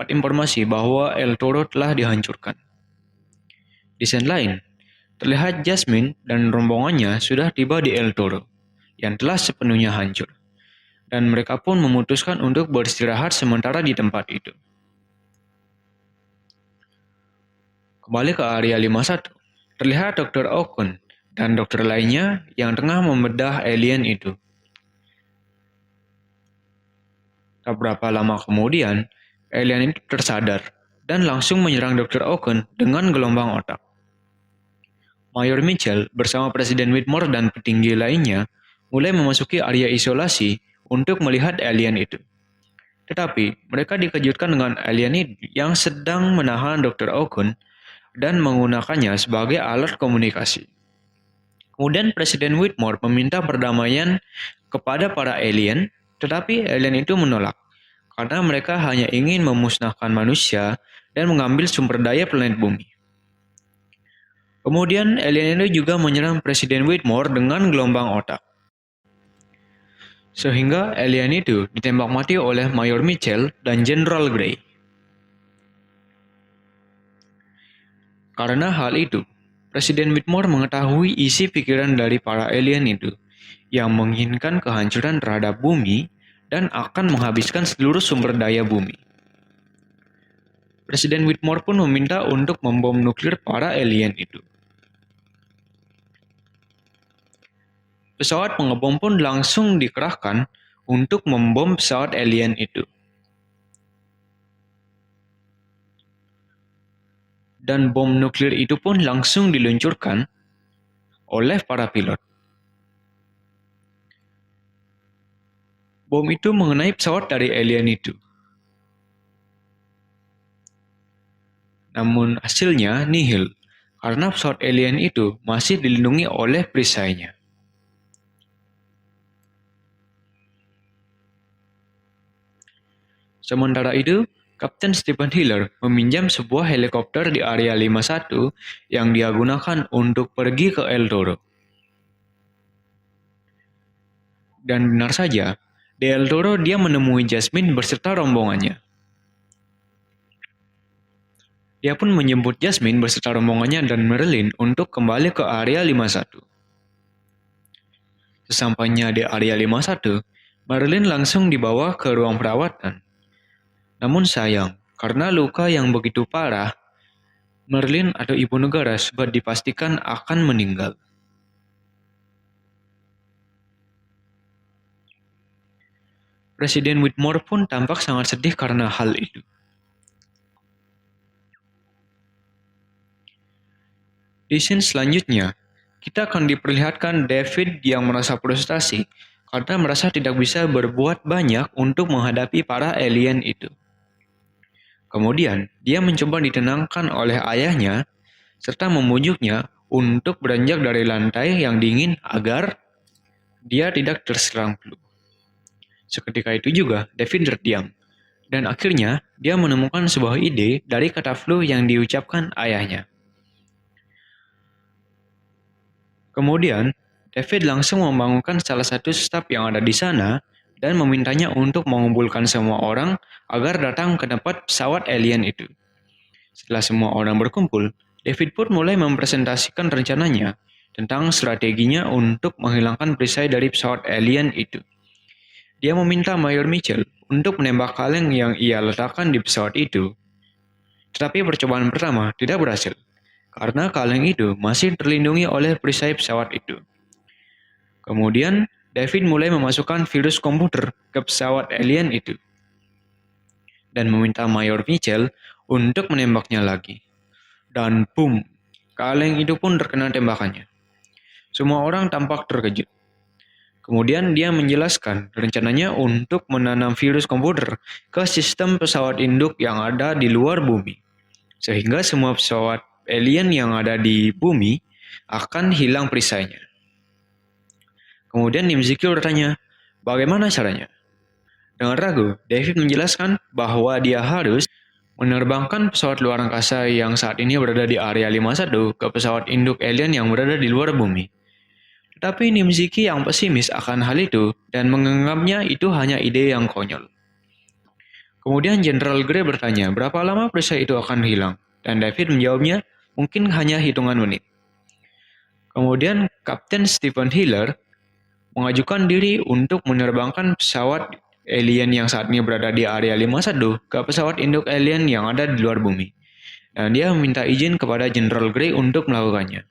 informasi bahwa El Toro telah dihancurkan. Di sisi lain, terlihat Jasmine dan rombongannya sudah tiba di El Toro, yang telah sepenuhnya hancur. Dan mereka pun memutuskan untuk beristirahat sementara di tempat itu. Kembali ke area 51, terlihat Dr. Okun dan dokter lainnya yang tengah membedah alien itu. Tak berapa lama kemudian, alien itu tersadar dan langsung menyerang Dr. Okun dengan gelombang otak. Mayor Mitchell bersama Presiden Whitmore dan petinggi lainnya mulai memasuki area isolasi untuk melihat alien itu. Tetapi mereka dikejutkan dengan alien yang sedang menahan Dr. Okun dan menggunakannya sebagai alat komunikasi. Kemudian Presiden Whitmore meminta perdamaian kepada para alien, tetapi alien itu menolak karena mereka hanya ingin memusnahkan manusia dan mengambil sumber daya planet bumi. Kemudian alien itu juga menyerang Presiden Whitmore dengan gelombang otak. Sehingga alien itu ditembak mati oleh Mayor Mitchell dan Jenderal Grey. Karena hal itu, Presiden Whitmore mengetahui isi pikiran dari para alien itu, yang menginginkan kehancuran terhadap bumi dan akan menghabiskan seluruh sumber daya bumi. Presiden Whitmore pun meminta untuk membom nuklir para alien itu. Pesawat pengebom pun langsung dikerahkan untuk membom pesawat alien itu. Dan bom nuklir itu pun langsung diluncurkan oleh para pilot. Bom itu mengenai pesawat dari alien itu. Namun hasilnya nihil, karena pesawat alien itu masih dilindungi oleh perisainya. Sementara itu, Kapten Stephen Hiller meminjam sebuah helikopter di area 51 yang dia gunakan untuk pergi ke El Toro. Dan benar saja, di El Toro dia menemui Jasmine beserta rombongannya. Dia pun menjemput Jasmine beserta rombongannya dan Marilyn untuk kembali ke area 51. Sesampainya di area 51, Marilyn langsung dibawa ke ruang perawatan. Namun sayang, karena luka yang begitu parah, Marilyn atau ibu negara sudah dipastikan akan meninggal. Presiden Whitmore pun tampak sangat sedih karena hal itu. Di scene selanjutnya, kita akan diperlihatkan David yang merasa frustasi karena merasa tidak bisa berbuat banyak untuk menghadapi para alien itu. Kemudian, dia mencoba ditenangkan oleh ayahnya serta membujuknya untuk beranjak dari lantai yang dingin agar dia tidak terserang flu. Seketika itu juga, David terdiam. Dan akhirnya, dia menemukan sebuah ide dari kata flu yang diucapkan ayahnya. Kemudian, David langsung membangunkan salah satu staf yang ada di sana dan memintanya untuk mengumpulkan semua orang agar datang ke tempat pesawat alien itu. Setelah semua orang berkumpul, David pun mulai mempresentasikan rencananya tentang strateginya untuk menghilangkan perisai dari pesawat alien itu. Dia meminta Mayor Mitchell untuk menembak kaleng yang ia letakkan di pesawat itu. Tetapi percobaan pertama tidak berhasil, karena kaleng itu masih terlindungi oleh perisai pesawat itu. Kemudian, David mulai memasukkan virus komputer ke pesawat alien itu dan meminta Mayor Mitchell untuk menembaknya lagi. Dan boom, kaleng itu pun terkena tembakannya. Semua orang tampak terkejut. Kemudian dia menjelaskan rencananya untuk menanam virus komputer ke sistem pesawat induk yang ada di luar bumi. Sehingga semua pesawat alien yang ada di bumi akan hilang perisainya. Kemudian Nimziki bertanya, bagaimana caranya? Dengan ragu, David menjelaskan bahwa dia harus menerbangkan pesawat luar angkasa yang saat ini berada di area 51 ke pesawat induk alien yang berada di luar bumi. Tetapi Nimziki yang pesimis akan hal itu dan menganggapnya itu hanya ide yang konyol. Kemudian Jenderal Grey bertanya, berapa lama perisai itu akan hilang? Dan David menjawabnya, mungkin hanya hitungan menit. Kemudian Kapten Stephen Hiller mengajukan diri untuk menerbangkan pesawat alien yang saat ini berada di area 51 ke pesawat induk alien yang ada di luar bumi. Dan dia meminta izin kepada Jenderal Grey untuk melakukannya.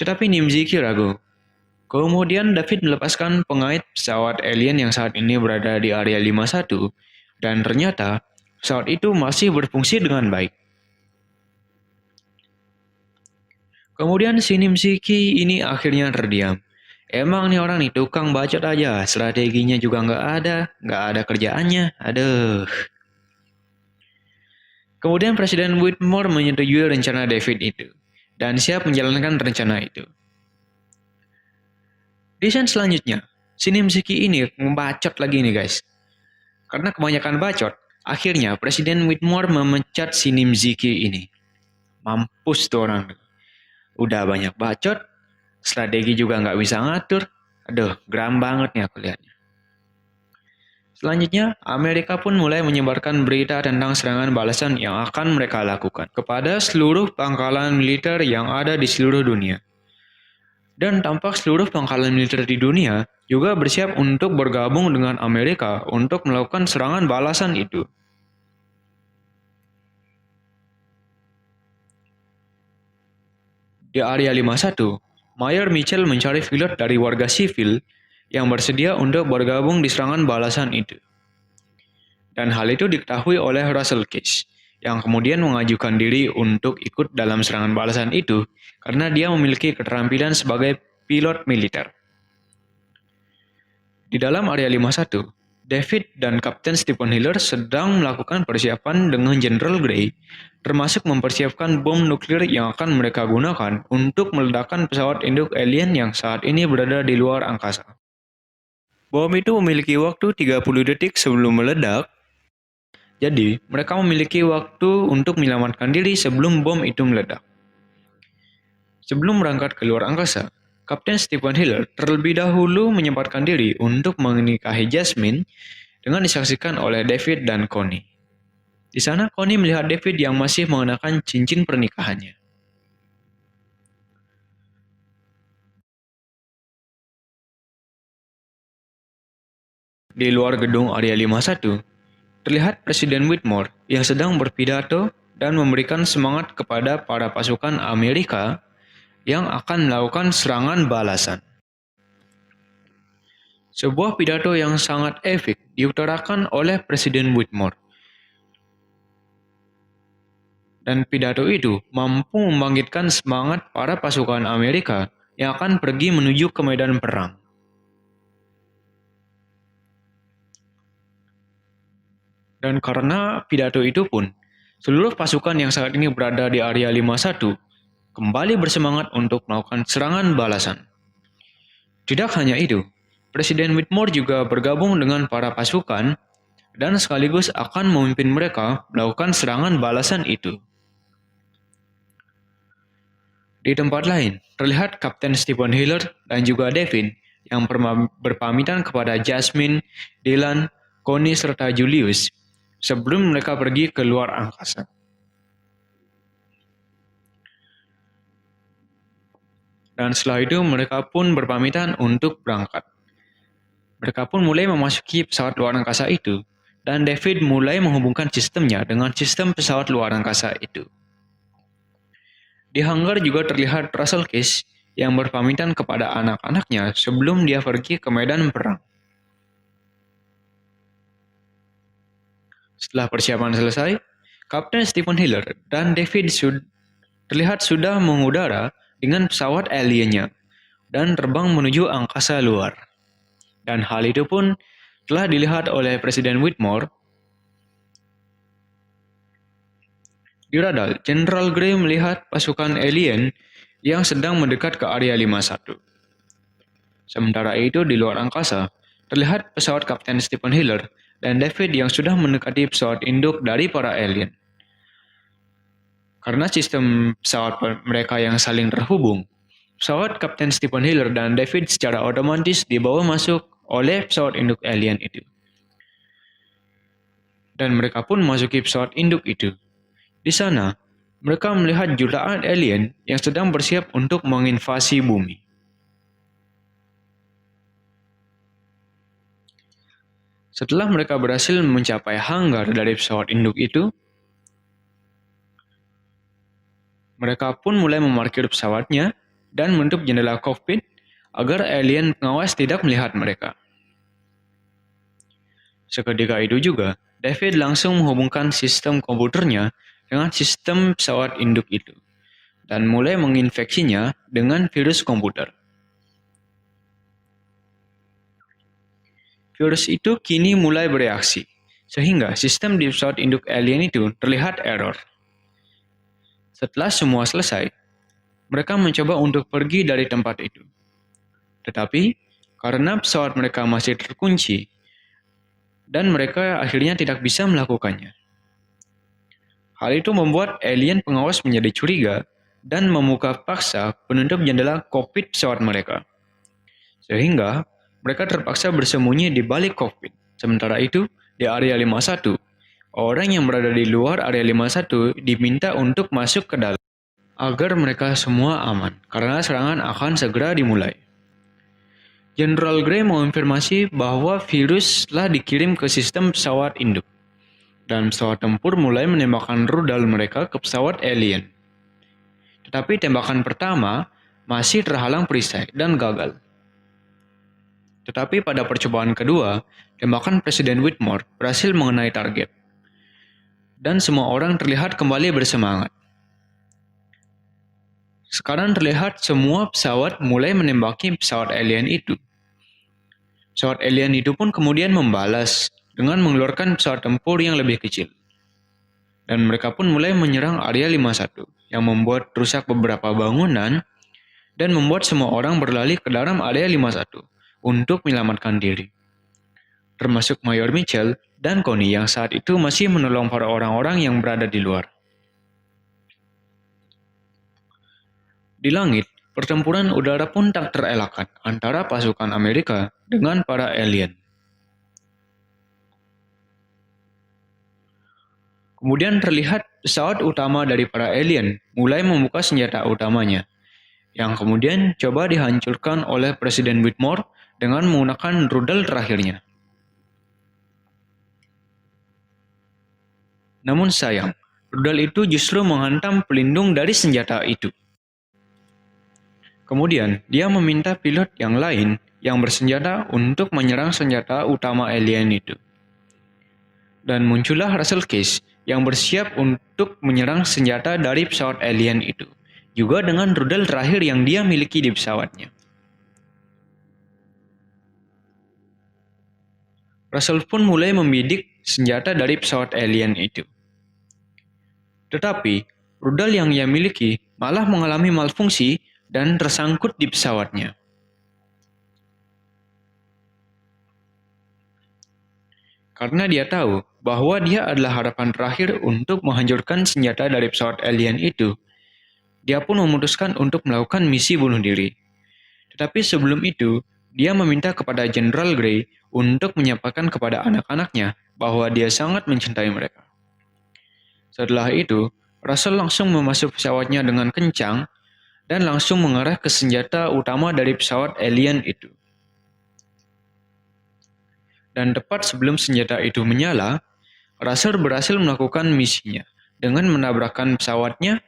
Tetapi Nimziki ragu. Kemudian David melepaskan pengait pesawat alien yang saat ini berada di area 51 dan ternyata pesawat itu masih berfungsi dengan baik. Kemudian si Nimziki ini akhirnya terdiam. Emang nih orang nih tukang bacot aja, strateginya juga nggak ada kerjaannya, aduh. Kemudian Presiden Whitmore menyetujui rencana David itu, dan siap menjalankan rencana itu. Di scene selanjutnya, si Nimziki ini membacot lagi nih guys. Karena kebanyakan bacot, akhirnya Presiden Whitmore memecat si Nimziki ini. Mampus tuh orang. Udah banyak bacot, strategi juga nggak bisa ngatur. Aduh, geram banget nih aku lihatnya. Selanjutnya, Amerika pun mulai menyebarkan berita tentang serangan balasan yang akan mereka lakukan kepada seluruh pangkalan militer yang ada di seluruh dunia. Dan tampak seluruh pangkalan militer di dunia juga bersiap untuk bergabung dengan Amerika untuk melakukan serangan balasan itu. Di area 51, Mayor Mitchell mencari pilot dari warga sipil yang bersedia untuk bergabung di serangan balasan itu. Dan hal itu diketahui oleh Russell Cage, yang kemudian mengajukan diri untuk ikut dalam serangan balasan itu karena dia memiliki keterampilan sebagai pilot militer. Di dalam area 51, David dan Kapten Stephen Hiller sedang melakukan persiapan dengan Jenderal Grey, termasuk mempersiapkan bom nuklir yang akan mereka gunakan untuk meledakkan pesawat induk alien yang saat ini berada di luar angkasa. Bom itu memiliki waktu 30 detik sebelum meledak, jadi mereka memiliki waktu untuk menyelamatkan diri sebelum bom itu meledak. Sebelum berangkat ke luar angkasa, Kapten Stephen Hiller terlebih dahulu menyempatkan diri untuk menikahi Jasmine dengan disaksikan oleh David dan Connie. Di sana Connie melihat David yang masih mengenakan cincin pernikahannya. Di luar gedung area 51, terlihat Presiden Whitmore yang sedang berpidato dan memberikan semangat kepada para pasukan Amerika yang akan melakukan serangan balasan. Sebuah pidato yang sangat epik diutarakan oleh Presiden Whitmore. Dan pidato itu mampu membangkitkan semangat para pasukan Amerika yang akan pergi menuju ke medan perang. Dan karena pidato itu pun, seluruh pasukan yang saat ini berada di area 51 kembali bersemangat untuk melakukan serangan balasan. Tidak hanya itu, Presiden Whitmore juga bergabung dengan para pasukan dan sekaligus akan memimpin mereka melakukan serangan balasan itu. Di tempat lain, terlihat Kapten Stephen Hiller dan juga David yang berpamitan kepada Jasmine, Dylan, Connie, serta Julius sebelum mereka pergi ke luar angkasa. Dan setelah itu mereka pun berpamitan untuk berangkat. Mereka pun mulai memasuki pesawat luar angkasa itu, dan David mulai menghubungkan sistemnya dengan sistem pesawat luar angkasa itu. Di hanggar juga terlihat Russell Cage yang berpamitan kepada anak-anaknya sebelum dia pergi ke medan perang. Setelah persiapan selesai, Kapten Stephen Hiller dan David terlihat sudah mengudara dengan pesawat aliennya dan terbang menuju angkasa luar. Dan hal itu pun telah dilihat oleh Presiden Whitmore. Di radar, Jenderal Grey melihat pasukan alien yang sedang mendekat ke area 51. Sementara itu di luar angkasa, terlihat pesawat Kapten Stephen Hiller dan David yang sudah mendekati pesawat induk dari para alien. Karena sistem pesawat mereka yang saling terhubung, pesawat Kapten Stephen Hiller dan David secara otomatis dibawa masuk oleh pesawat induk alien itu. dan mereka pun memasuki pesawat induk itu. Di sana, mereka melihat jutaan alien yang sedang bersiap untuk menginvasi bumi. Setelah mereka berhasil mencapai hanggar dari pesawat induk itu, mereka pun mulai memarkir pesawatnya dan menutup jendela kokpit agar alien pengawas tidak melihat mereka. Seketika itu juga, David langsung menghubungkan sistem komputernya dengan sistem pesawat induk itu dan mulai menginfeksinya dengan virus komputer. Virus itu kini mulai bereaksi, sehingga sistem di pesawat induk alien itu terlihat error. Setelah semua selesai, mereka mencoba untuk pergi dari tempat itu. Tetapi, karena pesawat mereka masih terkunci, dan mereka akhirnya tidak bisa melakukannya. Hal itu membuat alien pengawas menjadi curiga dan membuka paksa penutup jendela kokpit pesawat mereka. Sehingga, mereka terpaksa bersembunyi di balik kokpit. Sementara itu, di area 51, orang yang berada di luar area 51 diminta untuk masuk ke dalam agar mereka semua aman, karena serangan akan segera dimulai. Jenderal Grey mengonfirmasi bahwa virus telah dikirim ke sistem pesawat induk, dan pesawat tempur mulai menembakkan rudal mereka ke pesawat alien. Tetapi tembakan pertama masih terhalang perisai dan gagal. Tetapi pada percobaan kedua, tembakan Presiden Whitmore berhasil mengenai target. Dan semua orang terlihat kembali bersemangat. Sekarang terlihat semua pesawat mulai menembaki pesawat alien itu. Pesawat alien itu pun kemudian membalas dengan mengeluarkan pesawat tempur yang lebih kecil. Dan mereka pun mulai menyerang area 51 yang membuat rusak beberapa bangunan dan membuat semua orang berlari ke dalam area 51 untuk menyelamatkan diri. Termasuk Mayor Mitchell dan Connie yang saat itu masih menolong para orang-orang yang berada di luar. Di langit, pertempuran udara pun tak terelakkan antara pasukan Amerika dengan para alien. Kemudian terlihat pesawat utama dari para alien mulai membuka senjata utamanya, yang kemudian coba dihancurkan oleh Presiden Whitmore dengan menggunakan rudal terakhirnya. Namun sayang, rudal itu justru menghantam pelindung dari senjata itu. Kemudian, dia meminta pilot yang lain yang bersenjata untuk menyerang senjata utama alien itu. Dan muncullah Russell Case yang bersiap untuk menyerang senjata dari pesawat alien itu, juga dengan rudal terakhir yang dia miliki di pesawatnya. Russell pun mulai membidik senjata dari pesawat alien itu. Tetapi, rudal yang ia miliki malah mengalami malfungsi dan tersangkut di pesawatnya. Karena dia tahu bahwa dia adalah harapan terakhir untuk menghancurkan senjata dari pesawat alien itu, dia pun memutuskan untuk melakukan misi bunuh diri. Tetapi sebelum itu, dia meminta kepada Jenderal Grey untuk menyampaikan kepada anak-anaknya bahwa dia sangat mencintai mereka. Setelah itu, Russell langsung memasuk pesawatnya dengan kencang dan langsung mengarah ke senjata utama dari pesawat alien itu. Dan tepat sebelum senjata itu menyala, Russell berhasil melakukan misinya dengan menabrakkan pesawatnya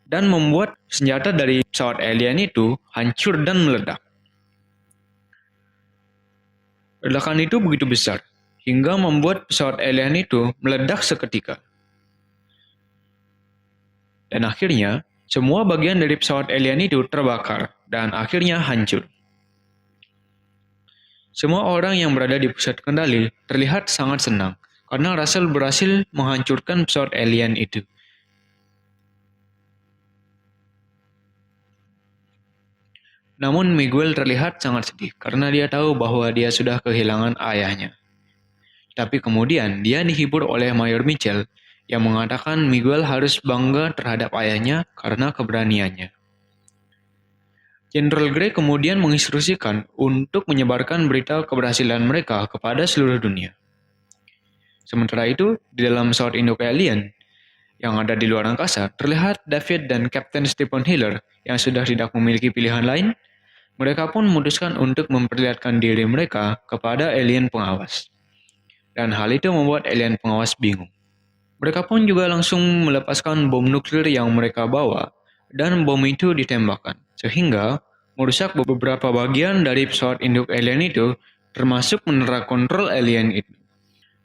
dan membuat senjata dari pesawat alien itu hancur dan meledak. Ledakan itu begitu besar, hingga membuat pesawat alien itu meledak seketika. Dan akhirnya, semua bagian dari pesawat alien itu terbakar dan akhirnya hancur. Semua orang yang berada di pusat kendali terlihat sangat senang karena Russell berhasil menghancurkan pesawat alien itu. Namun Miguel terlihat sangat sedih karena dia tahu bahwa dia sudah kehilangan ayahnya. Tapi kemudian dia dihibur oleh Mayor Mitchell yang mengatakan Miguel harus bangga terhadap ayahnya karena keberaniannya. Jenderal Grey kemudian menginstruksikan untuk menyebarkan berita keberhasilan mereka kepada seluruh dunia. Sementara itu, di dalam pesawat induk alien yang ada di luar angkasa, terlihat David dan Kapten Stephen Hiller yang sudah tidak memiliki pilihan lain. Mereka pun memutuskan untuk memperlihatkan diri mereka kepada alien pengawas. Dan hal itu membuat alien pengawas bingung. Mereka pun juga langsung melepaskan bom nuklir yang mereka bawa, dan bom itu ditembakkan, sehingga merusak beberapa bagian dari pesawat induk alien itu, termasuk menara kontrol alien itu.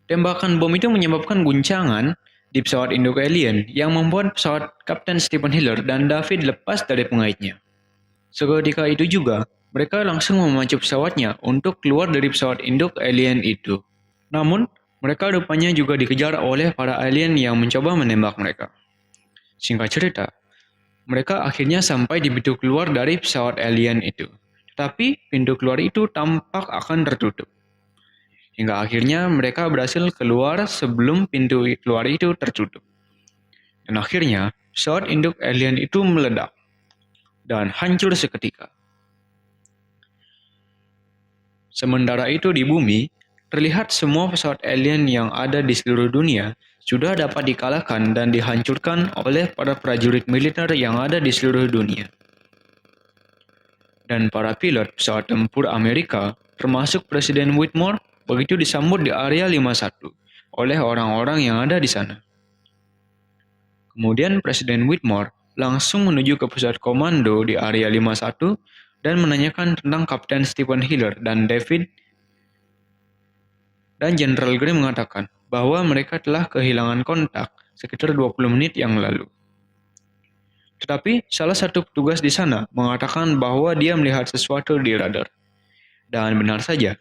Tembakan bom itu menyebabkan guncangan di pesawat induk alien yang membuat pesawat Kapten Stephen Hiller dan David lepas dari pengaitnya. Seketika itu juga, mereka langsung memacu pesawatnya untuk keluar dari pesawat induk alien itu. Namun, mereka rupanya juga dikejar oleh para alien yang mencoba menembak mereka. Singkat cerita, mereka akhirnya sampai di pintu keluar dari pesawat alien itu. Tetapi pintu keluar itu tampak akan tertutup. Hingga akhirnya mereka berhasil keluar sebelum pintu keluar itu tertutup. Dan akhirnya, pesawat induk alien itu meledak dan hancur seketika. Sementara itu di bumi, terlihat semua pesawat alien yang ada di seluruh dunia sudah dapat dikalahkan dan dihancurkan oleh para prajurit militer yang ada di seluruh dunia. Dan para pilot pesawat tempur Amerika, termasuk Presiden Whitmore, begitu disambut di area 51 oleh orang-orang yang ada di sana. Kemudian Presiden Whitmore langsung menuju ke pusat komando di area 51 dan menanyakan tentang Kapten Stephen Hiller dan David. Dan Jenderal Grey mengatakan bahwa mereka telah kehilangan kontak sekitar 20 menit yang lalu. Tetapi salah satu petugas di sana mengatakan bahwa dia melihat sesuatu di radar. Dan benar saja,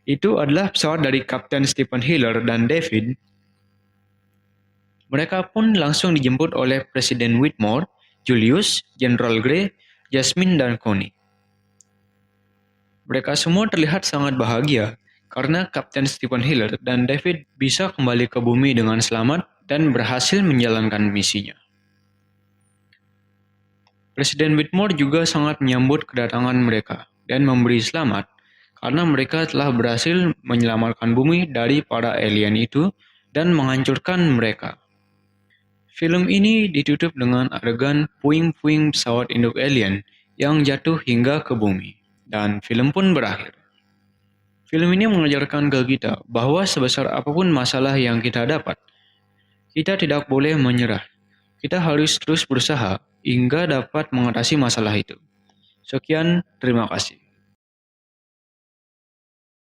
itu adalah pesawat dari Kapten Stephen Hiller dan David. Mereka pun langsung dijemput oleh Presiden Whitmore, Julius, Jenderal Grey, Jasmine, dan Connie. Mereka semua terlihat sangat bahagia karena Kapten Stephen Hiller dan David bisa kembali ke bumi dengan selamat dan berhasil menjalankan misinya. Presiden Whitmore juga sangat menyambut kedatangan mereka dan memberi selamat karena mereka telah berhasil menyelamatkan bumi dari para alien itu dan menghancurkan mereka. Film ini ditutup dengan adegan puing-puing pesawat induk alien yang jatuh hingga ke bumi, dan film pun berakhir. Film ini mengajarkan ke kita bahwa sebesar apapun masalah yang kita dapat, kita tidak boleh menyerah. Kita harus terus berusaha hingga dapat mengatasi masalah itu. Sekian, terima kasih.